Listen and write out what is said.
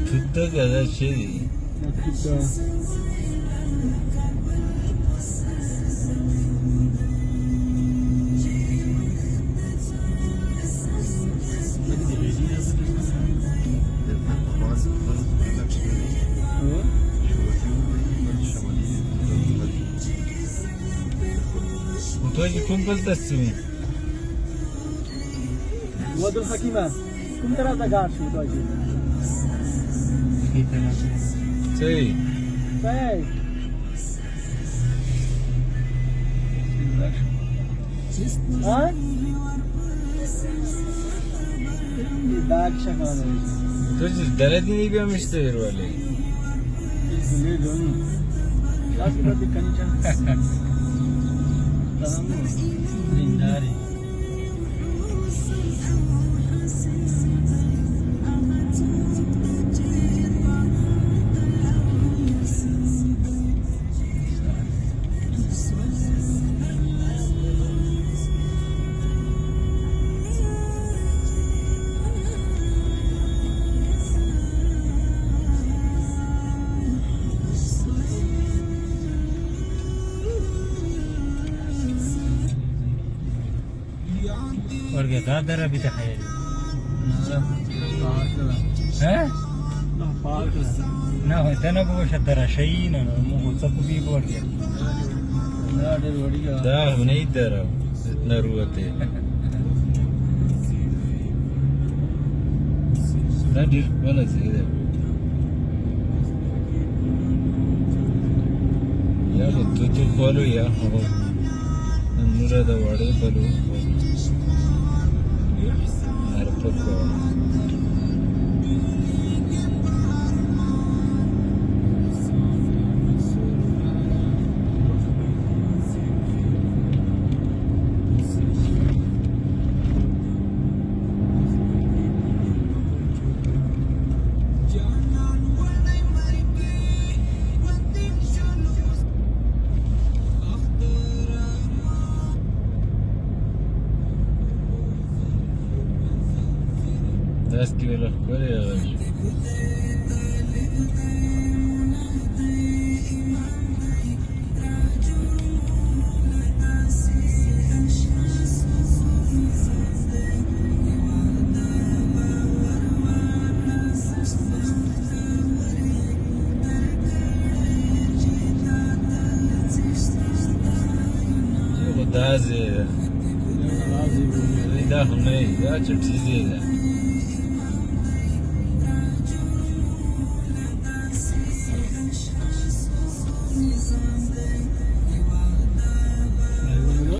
Tuttu kadar şey. Utoji kumpaltas तुम्ही वदुल हकीमा कुन तरहचा गाड छु दाजु चाहिँ चाहिँ दाग शकाले तुझी दलती नहीं भी मिस्टर वाले ले जो लास्ट बात कंचा तनामु जिंदारी और क्या दादरा भी दिखाया हैं ना होता ना वो शतरा शही ना वो सब भी बोल गया दा नहीं दर इतना रुआते ना डिर बना चाहिए यार तो बोलो यार हो अनुराधा वाड़े बोलो Das que los coreanos. ده زي ده هم ده چټ چیزې ده